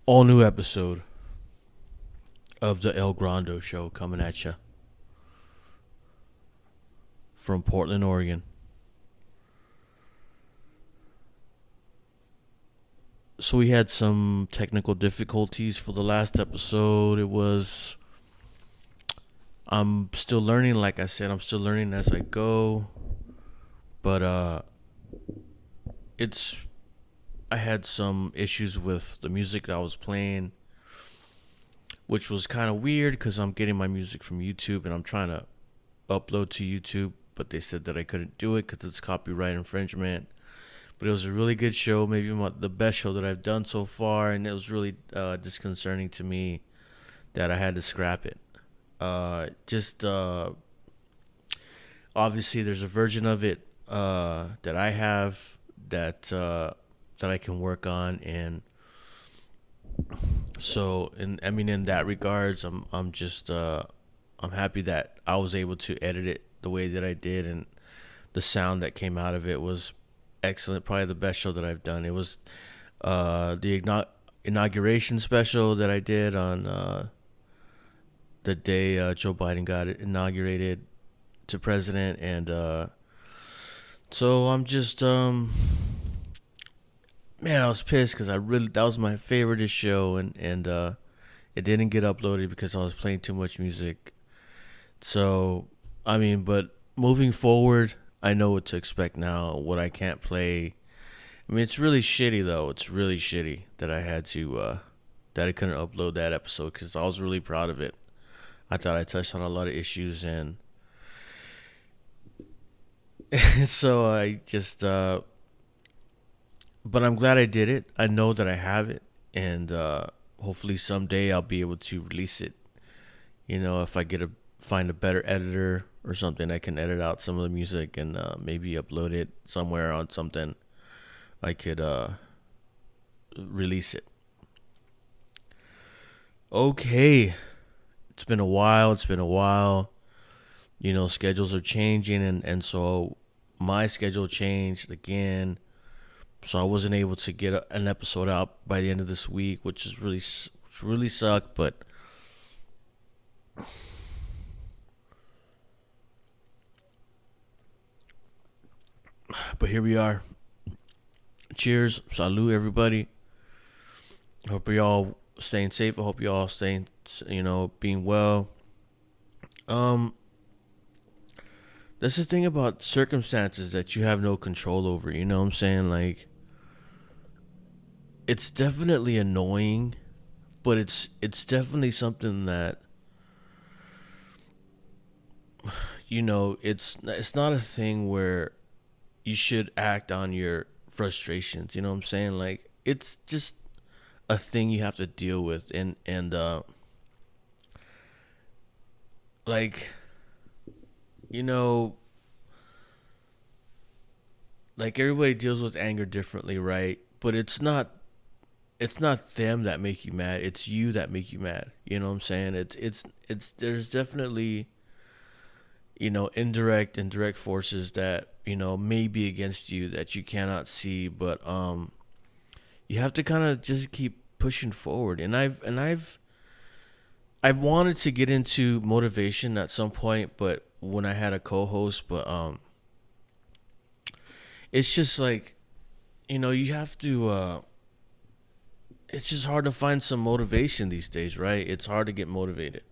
All new episode of the El Grando show coming at you from Portland, Oregon. So we had some technical difficulties for the last episode. I'm still learning, like I said, I'm still learning as I go. But it's I had some issues with the music that I was playing, which was kind of weird because I'm getting my music from YouTube and I'm trying to upload to YouTube, but they said that I couldn't do it because it's copyright infringement. But it was a really good show, maybe the best show that I've done so far, and it was really disconcerting to me that I had to scrap it. Just Obviously, there's a version of it that I have that I can work on, and so in that regards, I'm happy that I was able to edit it the way that I did, and the sound that came out of it was excellent. Probably the best show that I've done. It was the inauguration special that I did on the day Joe Biden got inaugurated to president, and so I'm just man, I was pissed because that was my favorite show, and it didn't get uploaded because I was playing too much music. So but moving forward, I know what to expect now. What I can't play. It's really shitty though. It's really shitty that I had to that I couldn't upload that episode because I was really proud of it. I thought I touched on a lot of issues, and so I just but I'm glad I did it. I know that I have it, and hopefully someday I'll be able to release it. If I find a better editor or something, I can edit out some of the music and maybe upload it somewhere on something. I could release it. Okay, it's been a while. Schedules are changing, and so my schedule changed again. So I wasn't able to get an episode out by the end of this week, which really sucked. But here we are. Cheers, salud, everybody. Hope you all staying safe. I hope you all staying, being well. That's the thing about circumstances that you have no control over. You know what I'm saying? Like, it's definitely annoying, but it's definitely something that it's not a thing where you should act on your frustrations. You know what I'm saying? Like, it's just a thing you have to deal with, and like you know like everybody deals with anger differently, right? But it's not them that make you mad, it's you that make you mad. You know what I'm saying? It's there's definitely indirect and direct forces that may be against you that you cannot see, but you have to kind of just keep pushing forward. And I've wanted to get into motivation at some point, but when I had a co-host, but it's just like you have to it's just hard to find some motivation these days, right? It's hard to get motivated.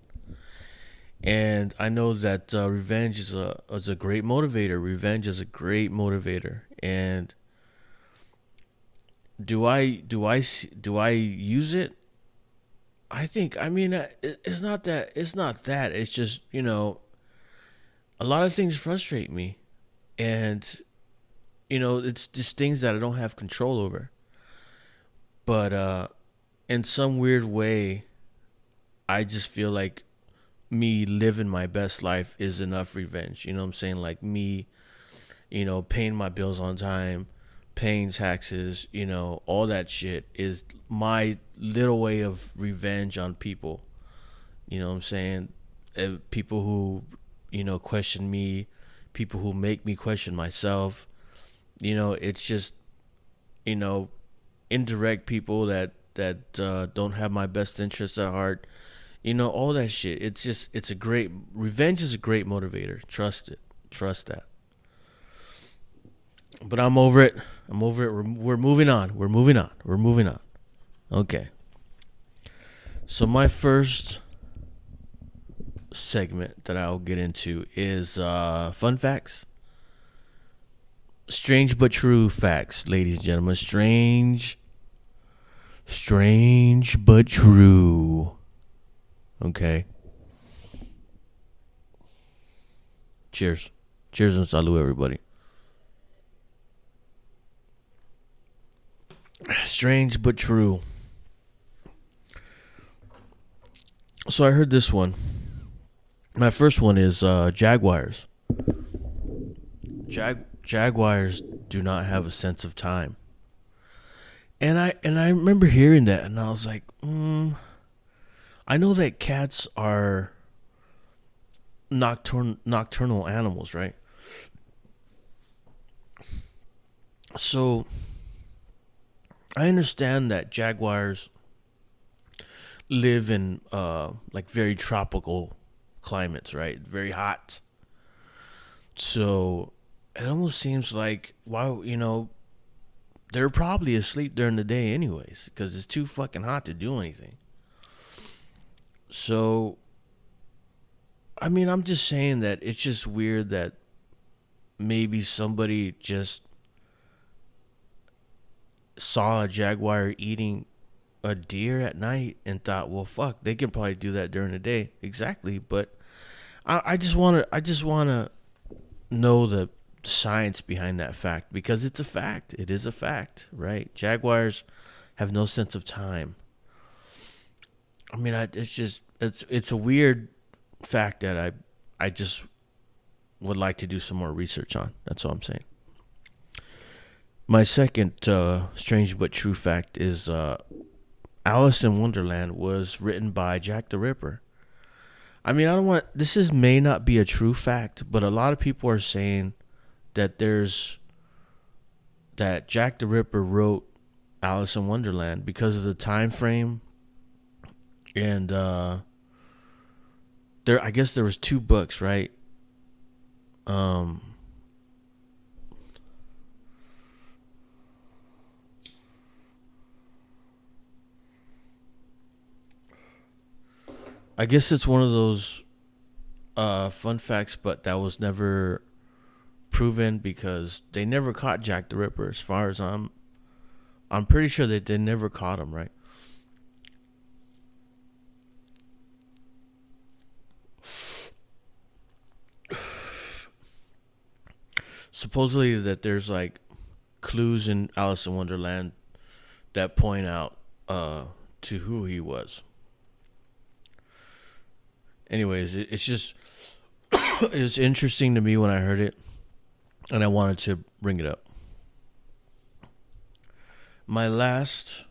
And I know that revenge is a great motivator. Revenge is a great motivator. And do I use it? I think it's not that. It's just a lot of things frustrate me, and it's just things that I don't have control over. But in some weird way, I just feel like me living my best life is enough revenge. You know what I'm saying? Like me, paying my bills on time, paying taxes, all that shit is my little way of revenge on people. You know what I'm saying? People who, question me, people who make me question myself. It's just, you know, indirect people that that don't have my best interests at heart. All that shit. It's a great revenge is a great motivator. Trust it. Trust that. But I'm over it. I'm over it. We're moving on. We're moving on. We're moving on. Okay. So my first segment that I'll get into is fun facts. Strange but true facts, ladies and gentlemen. Strange but true. Okay. Cheers. Cheers and salute, everybody. Strange but true. So I heard this one. My first one is Jaguars. Jaguars do not have a sense of time. And I remember hearing that, and I was like, I know that cats are nocturnal animals, right? So I understand that jaguars live in like very tropical climates, right? Very hot. So it almost seems like they're probably asleep during the day anyways because it's too fucking hot to do anything. So I mean, I'm just saying that it's just weird that maybe somebody just saw a jaguar eating a deer at night and thought, well, fuck, they can probably do that during the day. Exactly. But I just want to know the science behind that fact because it's a fact. It is a fact, right? Jaguars have no sense of time. I mean, it's a weird fact that I just would like to do some more research on. That's all I'm saying. My second strange but true fact is Alice in Wonderland was written by Jack the Ripper. I mean, this may not be a true fact, but a lot of people are saying that that Jack the Ripper wrote Alice in Wonderland because of the time frame, and I guess there was 2 books, right? I guess it's one of those fun facts, but that was never proven because they never caught Jack the Ripper. As far as I'm pretty sure that they never caught him, right? Supposedly that there's like clues in Alice in Wonderland that point out to who he was. Anyways, it's just it's interesting to me when I heard it, and I wanted to bring it up. My last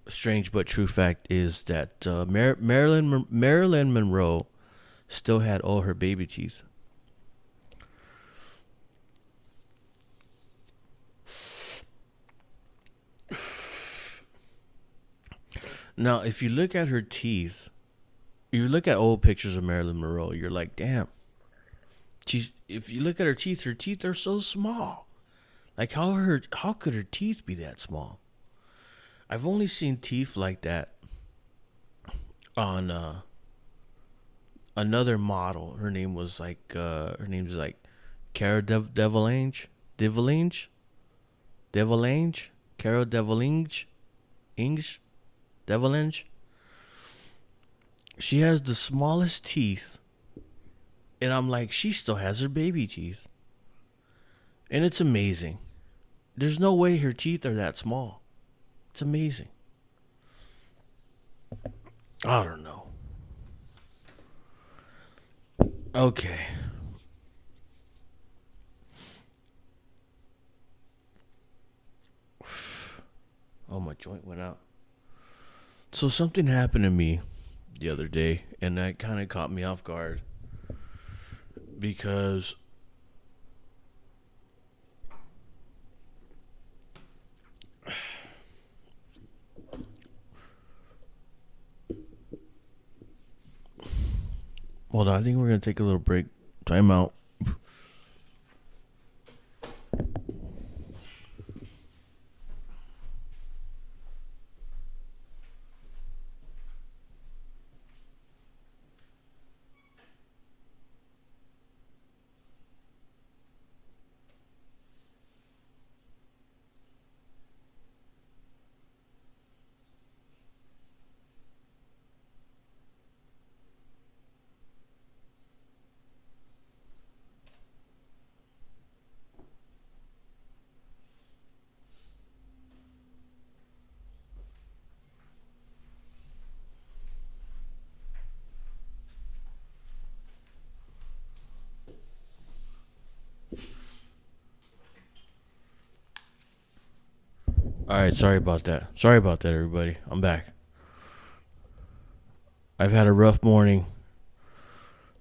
strange but true fact is that Marilyn Monroe still had all her baby teeth. Now, if you look at her teeth, you look at old pictures of Marilyn Monroe, you're like, damn. If you look at her teeth are so small. Like how could her teeth be that small? I've only seen teeth like that on another model. Her name's like Cara Delevingne, Cara Delevingne. She has the smallest teeth, and I'm like, she still has her baby teeth, and it's amazing. There's no way her teeth are that small. It's amazing. I don't know. Okay. Oh, my joint went out. So something happened to me the other day, and that kind of caught me off guard because Hold on, I think we're gonna take a little break. Time out. All right, sorry about that. Sorry about that, everybody. I'm back. I've had a rough morning,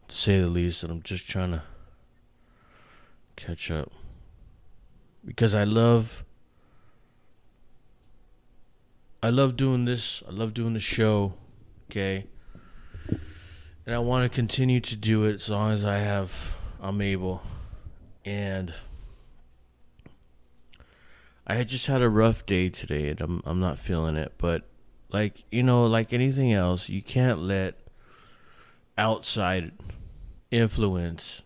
to say the least, and I'm just trying to catch up because I love doing this. I love doing the show. Okay, and I want to continue to do it as long as I'm able. And I had just had a rough day today, and I'm not feeling it. But like anything else, you can't let outside influence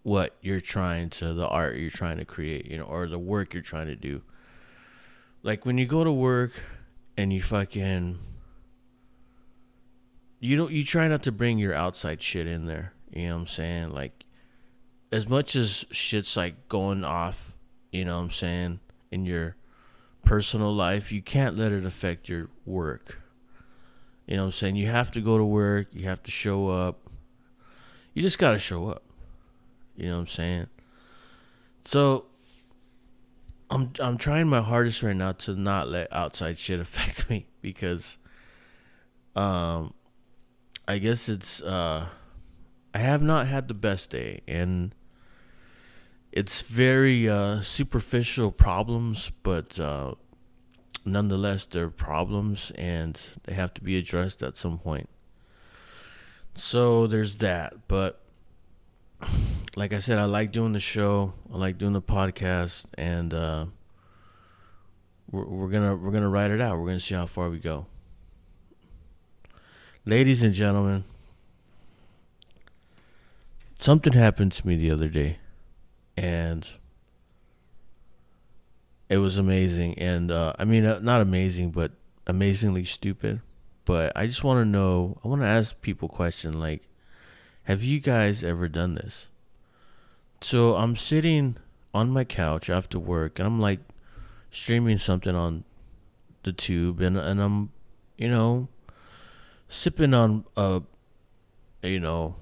what you're trying to the art you're trying to create, or the work you're trying to do. Like when you go to work and you try not to bring your outside shit in there. You know what I'm saying? Like as much as shit's like going off, you know what I'm saying, in your personal life, you can't let it affect your work. You know what I'm saying? You have to go to work, you have to show up. You just got to show up. You know what I'm saying? So I'm trying my hardest right now to not let outside shit affect me because I guess I have not had the best day, and it's very superficial problems, but nonetheless they're problems and they have to be addressed at some point. So there's that. But like I said, I like doing the show. I like doing the podcast, and we're gonna ride it out. We're gonna see how far we go. Ladies and gentlemen, something happened to me the other day, and it was amazing. And not amazing, but amazingly stupid. But I just want to know. I want to ask people a question like, have you guys ever done this? So I'm sitting on my couch after work, and I'm like streaming something on the tube, and I'm, you know, sipping on you know,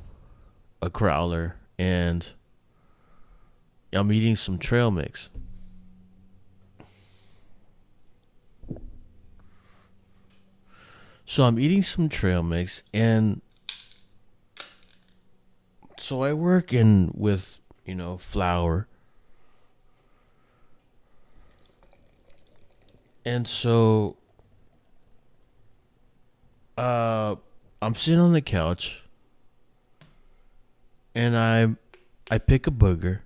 a growler, and I'm eating some trail mix. So I'm eating some trail mix, and so I work in with, flour. And so uh I'm sitting on the couch, and I pick a booger.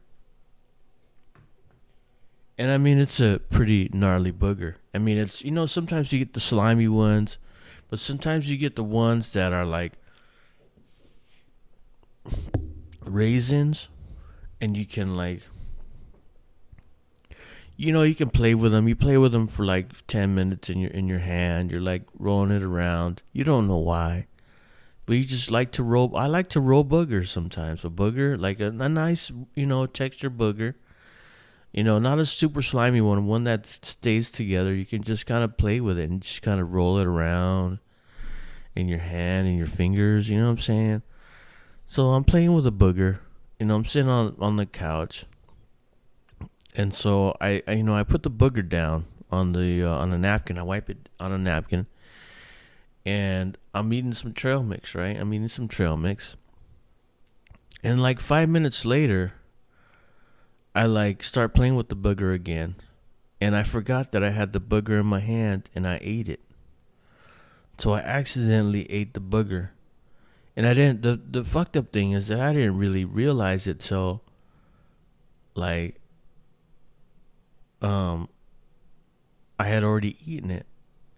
And I mean, it's a pretty gnarly booger. I mean, it's, sometimes you get the slimy ones, but sometimes you get the ones that are like raisins, and you can like, you can play with them. You play with them for like 10 minutes in your hand. You're like rolling it around. You don't know why, but you just like to roll. I like to roll boogers sometimes. A booger, like a nice, texture booger. Not a super slimy one that stays together. You can just kind of play with it and just kind of roll it around in your hand and your fingers. You know what I'm saying? So I'm playing with a booger. I'm sitting on the couch, and so I put the booger down on a napkin. I wipe it on a napkin, and I'm eating some trail mix. Right? I'm eating some trail mix, and like 5 minutes later, I like start playing with the booger again, and I forgot that I had the booger in my hand, and I ate it. So I accidentally ate the booger, And I didn't. The fucked up thing is that I didn't really realize it till like um I had already eaten it,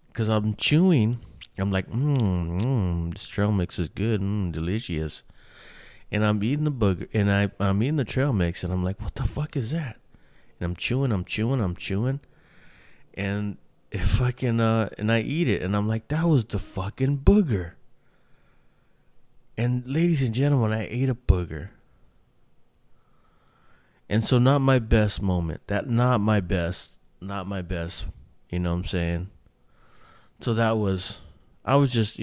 because I'm chewing. I'm like, this trail mix is good, delicious. And I'm eating the booger, and I'm eating the trail mix, and I'm like, what the fuck is that? And I'm chewing, and it fucking and I eat it, and I'm like, that was the fucking booger. And ladies and gentlemen, I ate a booger. And so not my best moment. Not my best. You know what I'm saying? So I was just,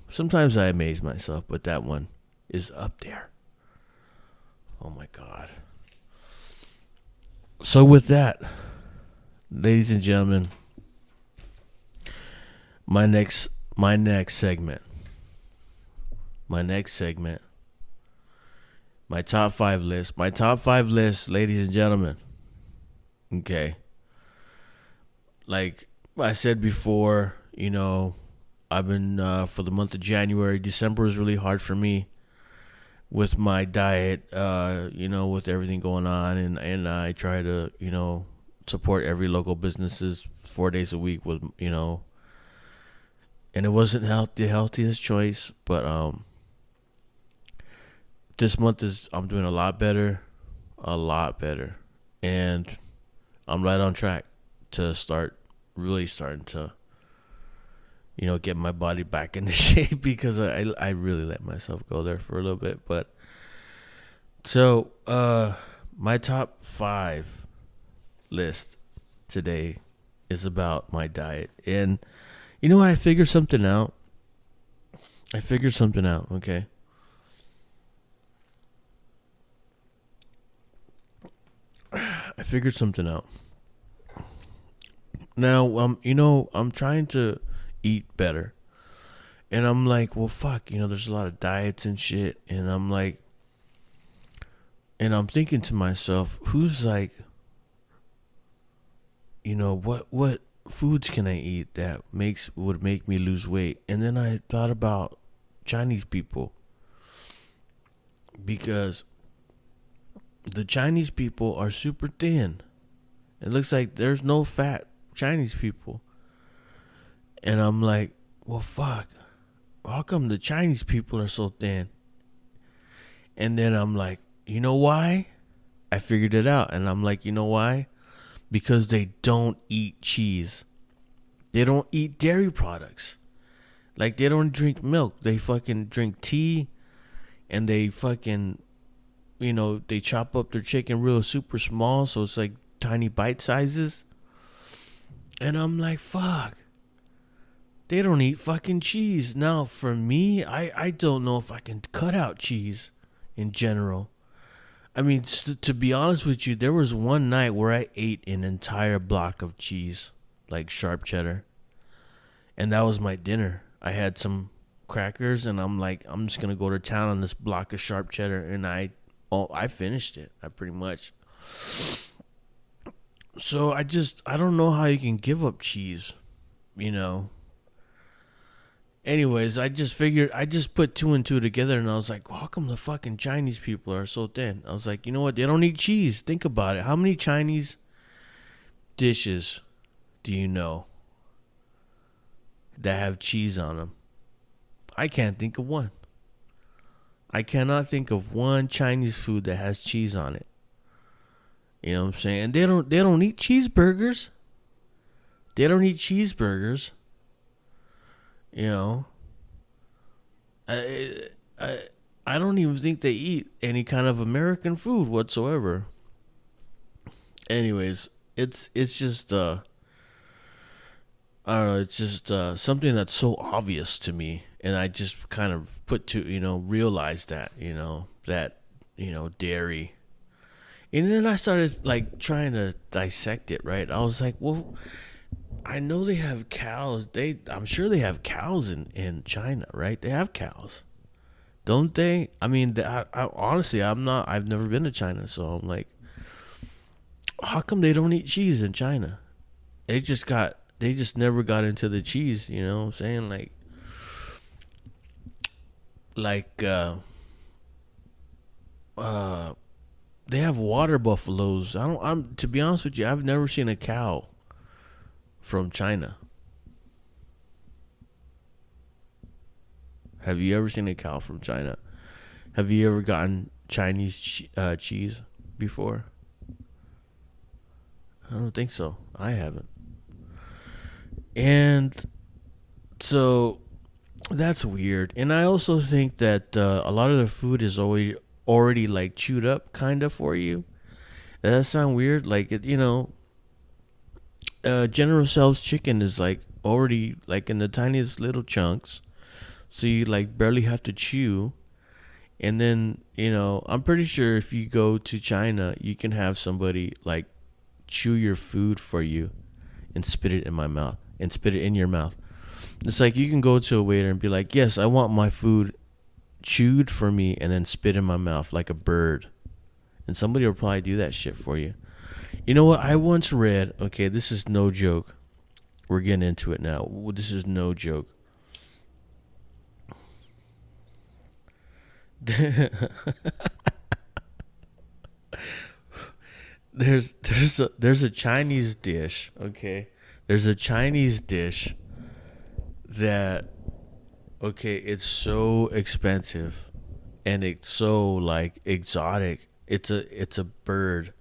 sometimes I amaze myself, but that one is up there. Oh my God. So with that, ladies and gentlemen, my next segment. My top 5 list. My top 5 list, ladies and gentlemen. Okay. Like I said before, I've been for the month of January. December is really hard for me with my diet, with everything going on, and I try to, support every local businesses 4 days a week with, and it wasn't the healthiest choice, but this month I'm doing a lot better, and I'm right on track to really starting to, get my body back into shape, because I really let myself go there for a little bit. But so my top 5 list today is about my diet. And you know what? I figured something out, okay? I figured something out. Now, I'm trying to eat better. And I'm like, well, fuck, there's a lot of diets and shit. And I'm like, and I'm thinking to myself, who's like, what foods can I eat that would make me lose weight? And then I thought about Chinese people, because the Chinese people are super thin. It looks like there's no fat Chinese people. And I'm like, well, fuck, how come the Chinese people are so thin? And then I'm like, you know why? I figured it out. And I'm like, you know why? Because they don't eat cheese. They don't eat dairy products. Like, they don't drink milk. They fucking drink tea. And they fucking, they chop up their chicken real super small, so it's like tiny bite sizes. And I'm like, fuck, they don't eat fucking cheese. Now, for me, I don't know if I can cut out cheese in general. I mean, to be honest with you, there was one night where I ate an entire block of cheese, like sharp cheddar. And that was my dinner. I had some crackers, and I'm like, I'm just going to go to town on this block of sharp cheddar. And I finished it. I pretty much. So I don't know how you can give up cheese, Anyways, I just put 2 and 2 together, and I was like, well, how come the fucking Chinese people are so thin? I was like, you know what? They don't eat cheese. Think about it. How many Chinese dishes do you know that have cheese on them? I can't think of one. I cannot think of one Chinese food that has cheese on it. You know what I'm saying? They don't eat cheeseburgers. I don't even think they eat any kind of American food whatsoever. Anyways, it's just I don't know, it's just something that's so obvious to me, and I just kind of realized that, dairy. And then I started like trying to dissect it, right? I was like, well, I know they have cows. I'm sure they have cows in China, right? They have cows, don't they? I mean, I honestly, I've never been to China, so I'm like, how come they don't eat cheese in China? They just never got into the cheese, you know what I'm saying? Like, like uh they have water buffaloes. I don't. I'm to be honest with you, I've never seen a cow from China. Have you ever seen a cow from China? Have you ever gotten Chinese cheese before? I don't think so. I haven't. And so that's weird. And I also think that a lot of the food is already like chewed up, kind of for you. Does that sound weird? Like General Tso's chicken is like already like in the tiniest little chunks, so you like barely have to chew. And then I'm pretty sure if you go to China, you can have somebody like chew your food for you and spit it in my mouth and spit it in your mouth. It's like you can go to a waiter and be like, "Yes, I want my food chewed for me and then spit in my mouth like a bird." And somebody will probably do that shit for you. You know what? I once read, okay, this is no joke. We're getting into it now. This is no joke. There's a Chinese dish, okay? There's a Chinese dish that okay, it's so expensive and it's so like exotic. It's a bird,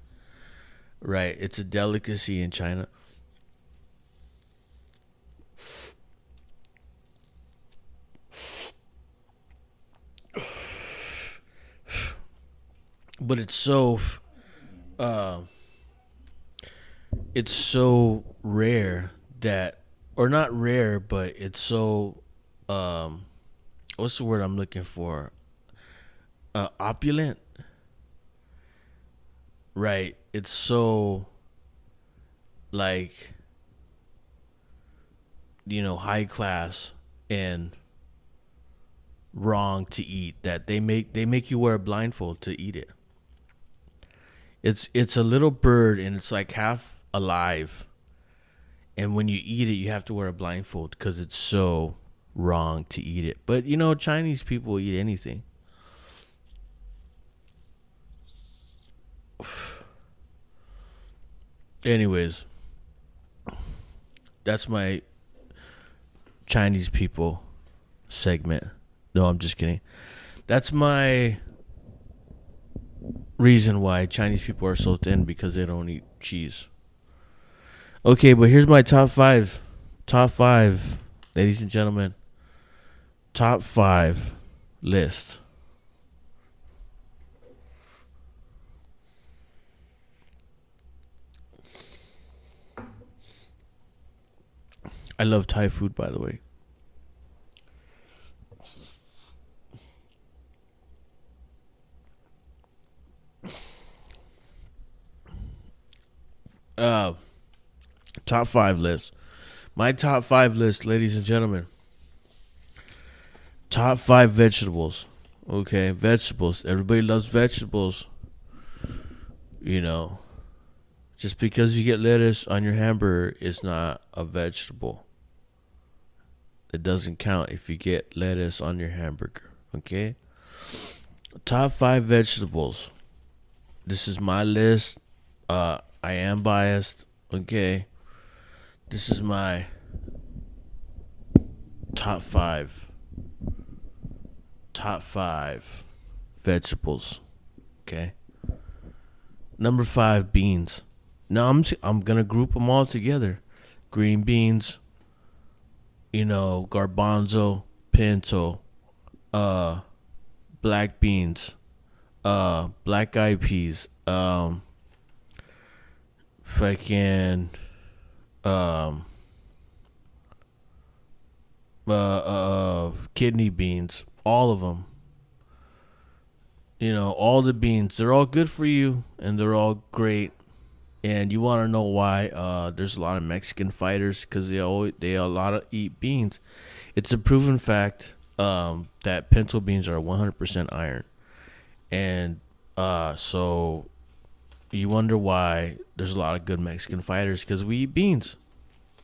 right? It's a delicacy in China. But uh it's so rare that or not rare, but it's so um what's the word I'm looking for? Opulent, right? It's so like high class and wrong to eat that they make you wear a blindfold to eat it. It's a little bird and it's like half alive, and when you eat it, you have to wear a blindfold because it's so wrong to eat it. But Chinese people eat anything. Anyways, that's my Chinese people segment. No, I'm just kidding. That's my reason why Chinese people are so thin because they don't eat cheese. Okay, but here's my top five. Top five, ladies and gentlemen. Top five list. I love Thai food, by the way. Uh, top five list. My top five list, ladies and gentlemen. Top five vegetables. Okay, vegetables. Everybody loves vegetables. You know, just because you get lettuce on your hamburger is not a vegetable. It doesn't count if you get lettuce on your hamburger. Okay? Top five vegetables. This is my list. I am biased. Okay. This is my top five. Top five vegetables. Okay. Number five, beans. Now I'm gonna group them all together. Green beans, garbanzo, pinto, uh, black beans, black eyed peas, fucking, um, kidney beans, all of them. All the beans. They're all good for you, and they're all great. And you want to know why? There's a lot of Mexican fighters because they a lot of eat beans. It's a proven fact that pinto beans are 100% iron, and so you wonder why there's a lot of good Mexican fighters because we eat beans.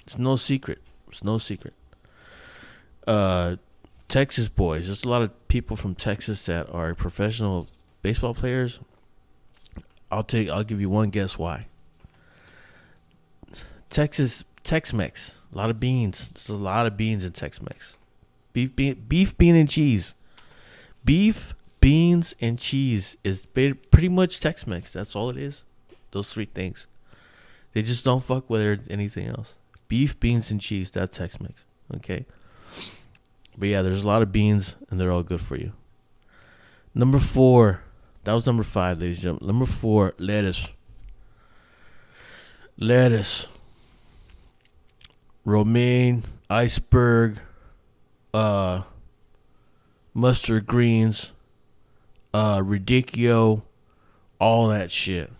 It's no secret. It's no secret. Uh, Texas boys. There's a lot of people from Texas that are professional baseball players. I'll give you one guess why. Tex-Mex. A lot of beans. There's a lot of beans in Tex-Mex. Beef, bean, and cheese. Beef, beans, and cheese is pretty much Tex-Mex. That's all it is. Those three things. They just don't fuck with anything else. Beef, beans, and cheese. That's Tex-Mex. Okay. But yeah, there's a lot of beans, and they're all good for you. Number 4. That was number 5, ladies and gentlemen. Number 4, lettuce. Lettuce. Romaine, iceberg, mustard greens, radicchio, all that shit.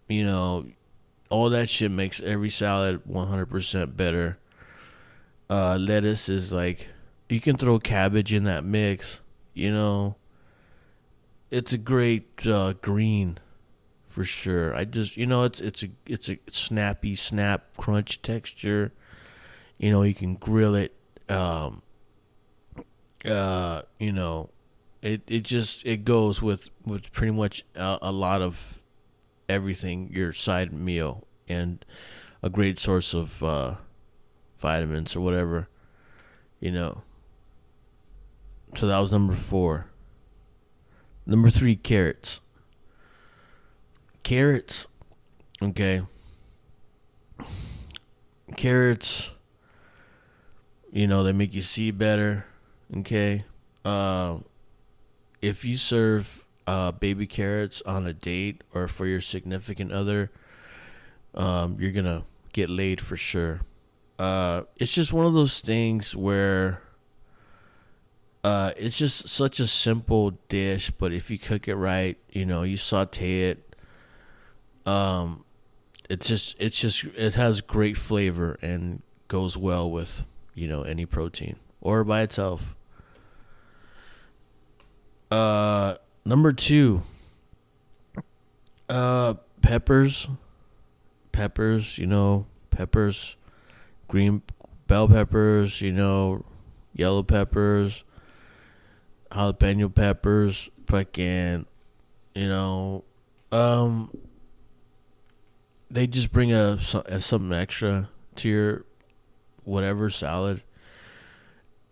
You know, all that shit makes every salad 100% better. Lettuce is like, you can throw cabbage in that mix. You know, it's a great green for sure. It's a snappy snap crunch texture. You know, you can grill it. It goes with pretty much a lot of everything, your side meal, and a great source of vitamins or whatever, you know. So that was number 4. Number 3, carrots. Carrots, okay. Carrots, you know, they make you see better, okay. If you serve baby carrots on a date or for your significant other, you're gonna get laid for sure. It's just one of those things where it's just such a simple dish, but if you cook it right, you know, you saute it, it has great flavor and goes well with, you know, any protein or by itself. Number 2, peppers, you know, peppers, green bell peppers, you know, yellow peppers, jalapeno peppers, fucking, you know, they just bring something extra to your whatever salad,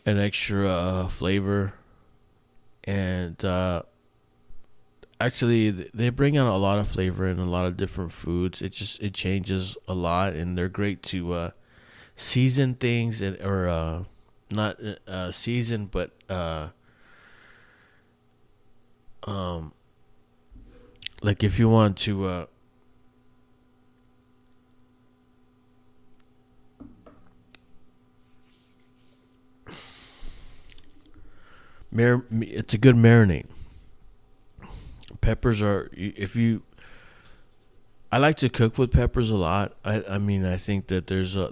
an extra flavor, and actually they bring out a lot of flavor in a lot of different foods. It changes a lot, and they're great to season things, or not season, but like if you want to it's a good marinade. Peppers are, I like to cook with peppers a lot. I mean, I think that there's a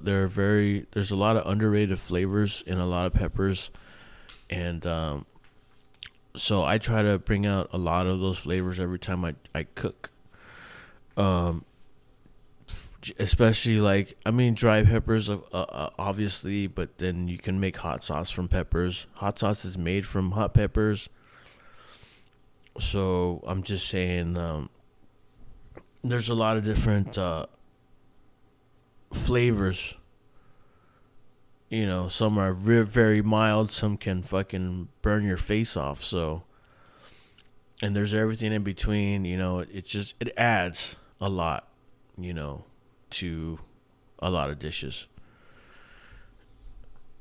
lot of underrated flavors in a lot of peppers, and so I try to bring out a lot of those flavors every time I cook. Especially like, I mean, dry peppers, obviously, but then you can make hot sauce from peppers. Hot sauce is made from hot peppers. So I'm just saying, there's a lot of different flavors. You know, some are very mild, some can fucking burn your face off. So, and there's everything in between. You know, it adds a lot, you know, to a lot of dishes.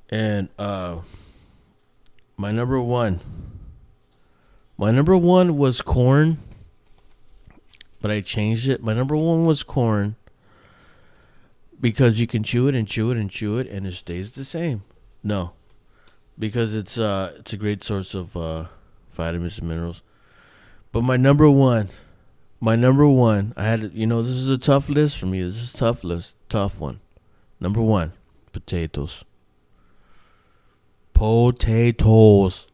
And my number one was corn, but I changed it. My number 1 was corn because you can chew it and chew it and chew it and it stays the same. No, because it's a great source of vitamins and minerals. But my number one, I had, you know, this is a tough list for me. This is a tough one. Number 1, potatoes. Potatoes.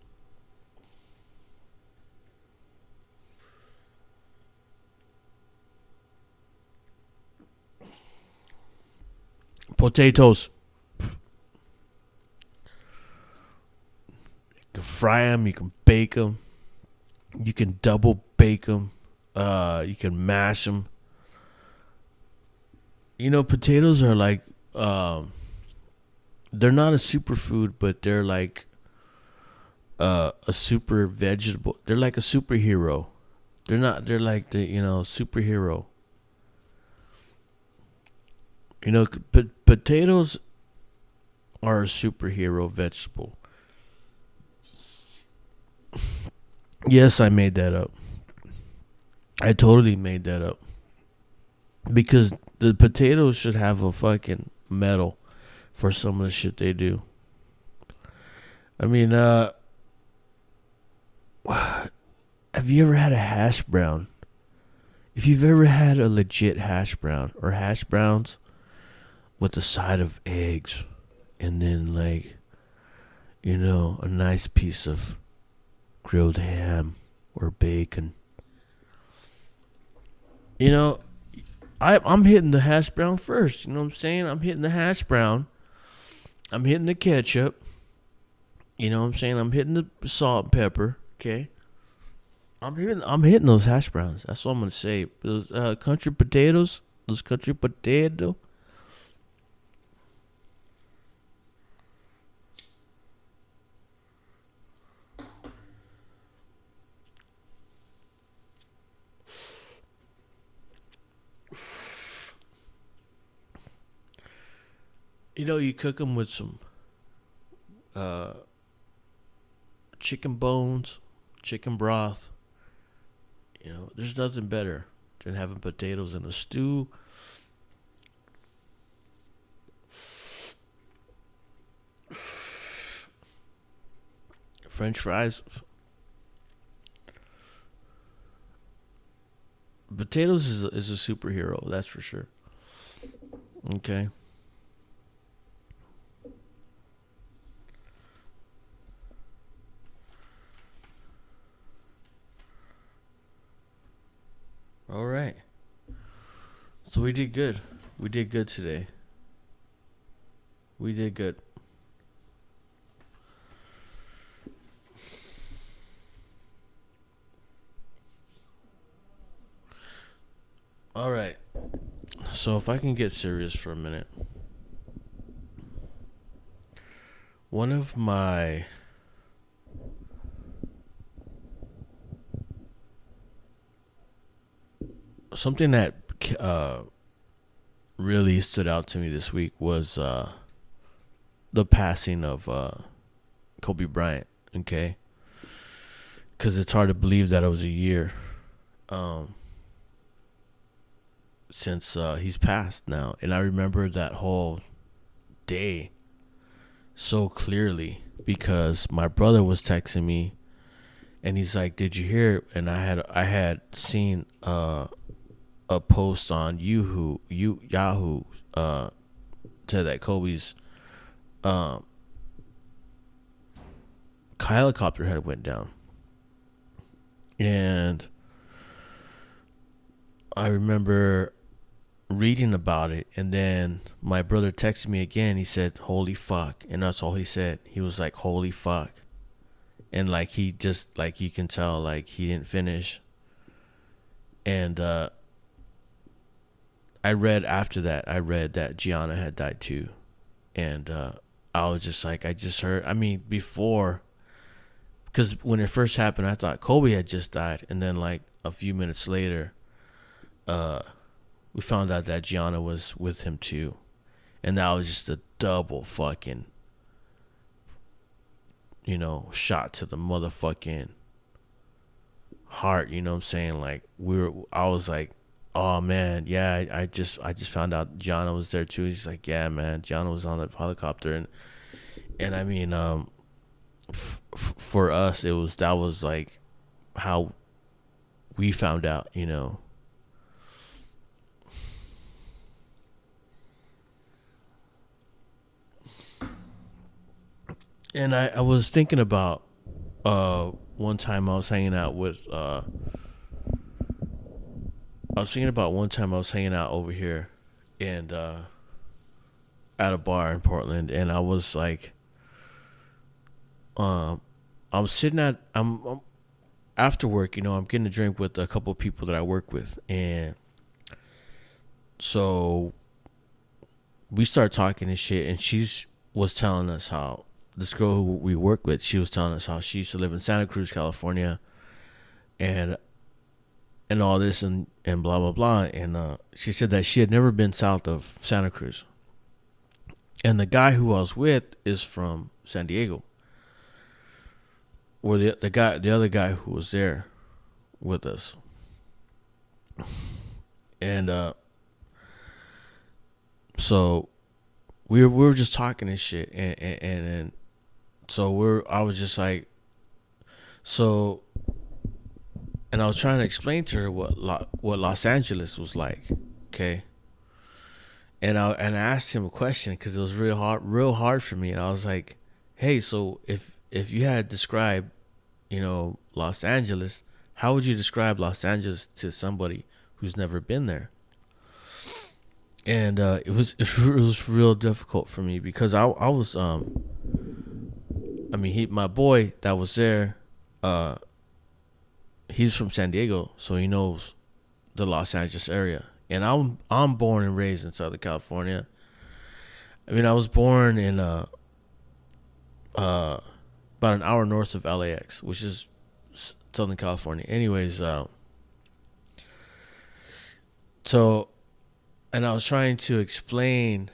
can fry them. You can bake them. You can double bake them. You can mash them. You know, potatoes are like, they're not a superfood, but they're like a super vegetable. They're like a superhero. They're not. They're like the superhero. You know, potatoes are a superhero vegetable. Yes, I made that up. I totally made that up because the potatoes should have a fucking medal for some of the shit they do. I mean, have you ever had a hash brown? If you've ever had a legit hash brown or hash browns with a side of eggs and then like, a nice piece of grilled ham or bacon. You know, I'm hitting the hash brown first. You know what I'm saying? I'm hitting the hash brown. I'm hitting the ketchup. You know what I'm saying? I'm hitting the salt and pepper. Okay. I'm hitting those hash browns. That's what I'm gonna say. Those country potatoes. Those country potato. You cook them with some uh, chicken bones, chicken broth. There's nothing better than having potatoes in a stew. French fries. Potatoes is a superhero, that's for sure. Okay. All right. So we did good. We did good today. We did good. All right. So if I can get serious for a minute, one of my something that uh, really stood out to me this week was the passing of Kobe Bryant. Okay, because it's hard to believe that it was a year um, since he's passed now, and I remember that whole day so clearly because my brother was texting me and he's like, "Did you hear?" And I had seen a post on Yahoo said that Kobe's um, helicopter had went down, and I remember reading about it, and then my brother texted me again. He said, "Holy fuck," and that's all he said. He was like, "Holy fuck," and like he just like you can tell like he didn't finish, and I read after that. I read that Gianna had died too, and I was just like, I just heard. I mean, before, because when it first happened, I thought Kobe had just died, and then like a few minutes later, uh, we found out that Gianna was with him too, and that was just a double fucking, shot to the motherfucking heart. You know what I'm saying? Like I was like, oh man, yeah, I just found out Gianna was there too. He's like, yeah, man, Gianna was on the helicopter, and I mean, for us, that was like how we found out. And I was thinking about one time I was hanging out with I was thinking about one time I was hanging out over here and at a bar in Portland, and I was like, um, I'm sitting at I'm after work. I'm getting a drink with a couple of people that I work with, and so we start talking and shit. And she's was telling us how this girl who we work with, she was telling us how she used to live in Santa Cruz, California, and all this and blah blah blah. And she said that she had never been south of Santa Cruz. And the guy who I was with is from San Diego, or the other guy who was there with us. And so we were just talking and shit, and so I was just like, so, and I was trying to explain to her what Los Angeles was like, okay. And I asked him a question because it was real hard for me. And I was like, hey, so if you had to describe, Los Angeles, how would you describe Los Angeles to somebody who's never been there? And it was real difficult for me because I was my boy that was there, he's from San Diego, so he knows the Los Angeles area. And I'm born and raised in Southern California. I was born in about an hour north of LAX, which is Southern California. Anyways, so, and I was trying to explain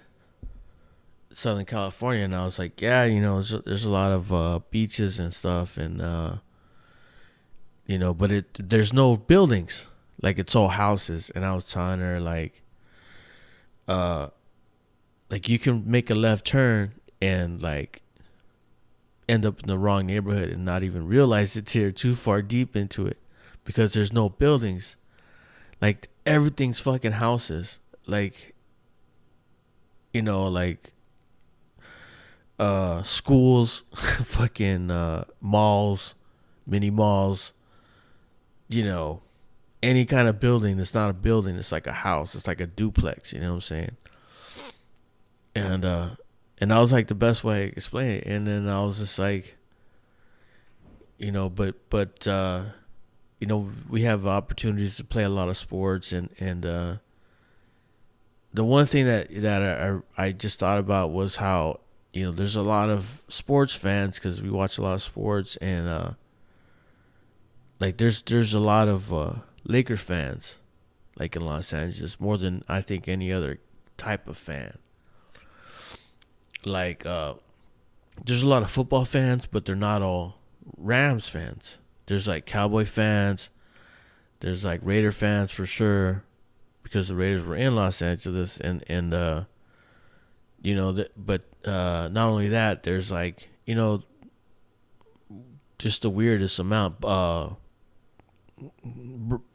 Southern California, and I was like, yeah, there's a lot of beaches and stuff, and but there's no buildings. Like, it's all houses. And I was telling her, like you can make a left turn and, like, end up in the wrong neighborhood and not even realize it till you're too far deep into it because there's no buildings. Like, everything's fucking houses. Like, schools, fucking malls, mini malls, any kind of building. It's not a building. It's like a house. It's like a duplex. You know what I'm saying? And that was like the best way to explain it. And then I was just like, but we have opportunities to play a lot of sports, and the one thing that I just thought about was how, there's a lot of sports fans because we watch a lot of sports, and like there's a lot of Laker fans, like in Los Angeles, more than I think any other type of fan. Like, there's a lot of football fans, but they're not all Rams fans. There's like Cowboy fans. There's like Raider fans for sure, because the Raiders were in Los Angeles, and but not only that, there's like, just the weirdest amount.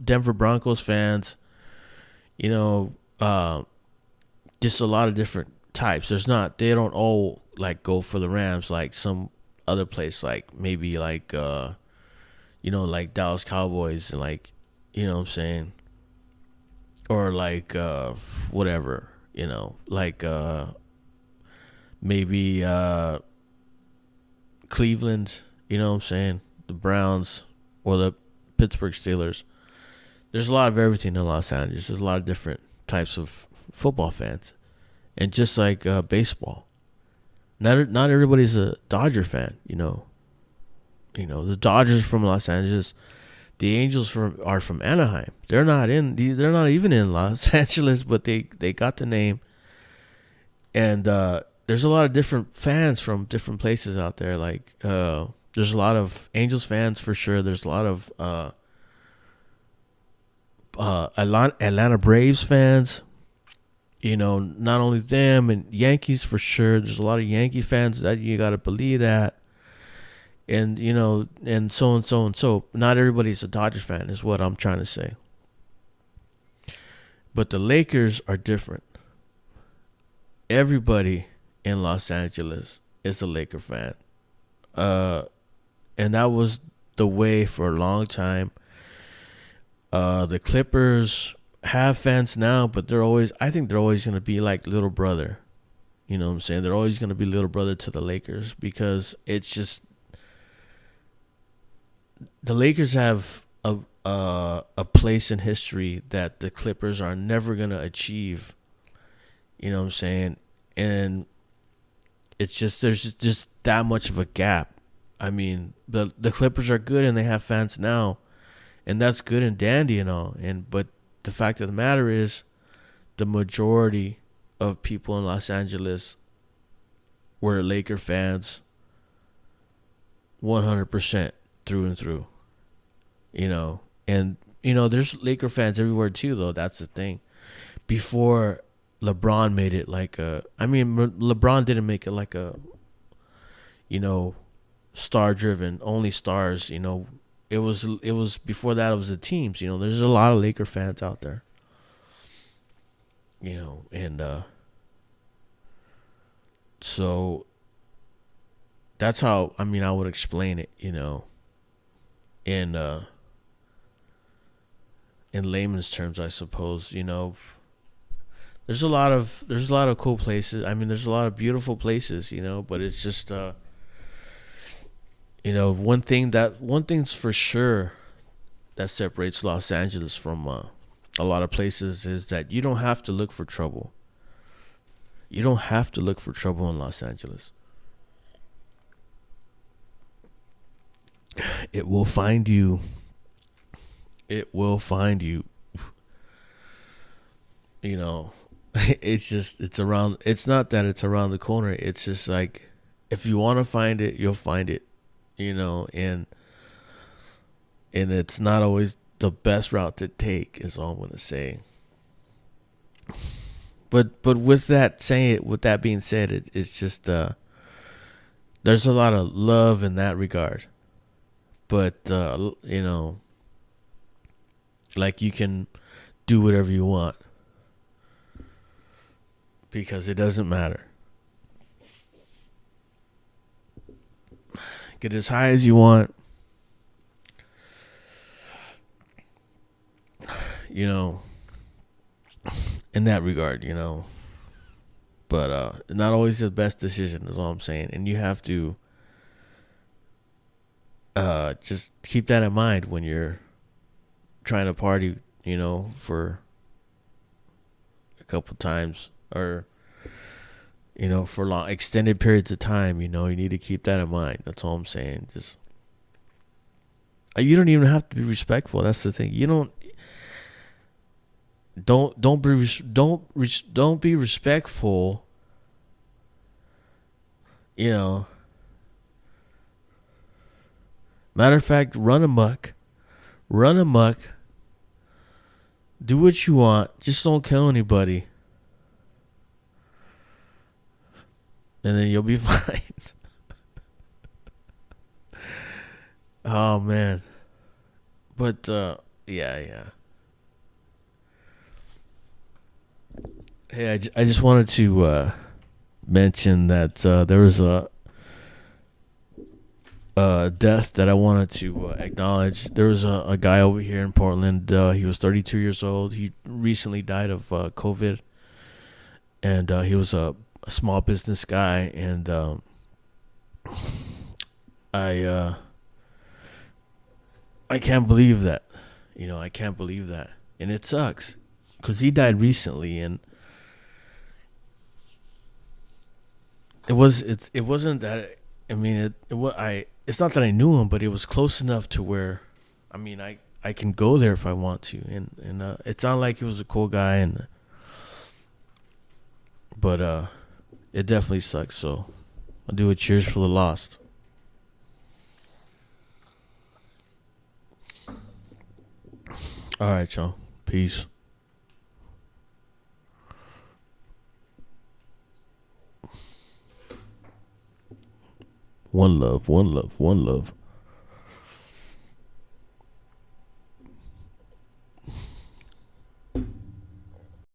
Denver Broncos fans, just a lot of different types. They don't all like go for the Rams like some other place, like maybe like like Dallas Cowboys, and like, what I'm saying, or like whatever, like maybe Cleveland, what I'm saying, the Browns, or the Pittsburgh Steelers. There's a lot of everything in Los Angeles. There's a lot of different types of football fans, and just like baseball, not everybody's a Dodger fan. The Dodgers from Los Angeles. The Angels are from Anaheim. They're not even in Los Angeles, but they got the name. And there's a lot of different fans from different places out there. Like, there's a lot of Angels fans for sure. There's a lot of Atlanta Braves fans. Not only them, and Yankees for sure. There's a lot of Yankee fans. That you got to believe that. And, and so and so and so. Not everybody's a Dodgers fan is what I'm trying to say. But the Lakers are different. Everybody in Los Angeles is a Laker fan. And that was the way for a long time. The Clippers have fans now, but I think they're always going to be like little brother. You know what I'm saying? They're always going to be little brother to the Lakers, because it's just, the Lakers have a place in history that the Clippers are never gonna achieve. You know what I'm saying? And it's just there's just that much of a gap. I mean, the Clippers are good and they have fans now, and that's good and dandy and all. And but the fact of the matter is, the majority of people in Los Angeles were Laker fans, 100% through and through. You know, and there's Laker fans everywhere too, though. That's the thing. Before LeBron made it like LeBron didn't make it like a, you know, star driven, only stars, it was before that it was the teams, there's a lot of Laker fans out there. And so that's how I would explain it, in in layman's terms, I suppose. There's a lot of cool places. There's a lot of beautiful places, but it's just one thing's for sure that separates Los Angeles from a lot of places is that you don't have to look for trouble. You don't have to look for trouble in Los Angeles. It will find you. It will find you. It's around. It's not that it's around the corner. It's just like, if you want to find it, you'll find it. And it's not always the best route to take, is all I'm gonna say. But with that being said, it's just there's a lot of love in that regard. But like, you can do whatever you want because it doesn't matter. Get as high as you want. In that regard, But not always the best decision, is all I'm saying. And you have to just keep that in mind when you're trying to party, for a couple times, or for long extended periods of time. You need to keep that in mind. That's all I'm saying. Just you don't even have to be respectful. That's the thing. You don't be respectful. Matter of fact, run amok. Do what you want. Just don't kill anybody. And then you'll be fine. Oh, man. But, yeah. Hey, I just wanted to mention that there was a death that I wanted to acknowledge. There was a guy over here in Portland. He was 32 years old. He recently died of COVID, and he was a small business guy. And I can't believe that. I can't believe that, and it sucks because he died recently, and it wasn't that. It's not that I knew him, but it was close enough to where, I can go there if I want to, and it's not like he was a cool guy, but it definitely sucks. So I'll do a cheers for the lost. All right, y'all. Peace. One love, one love, one love.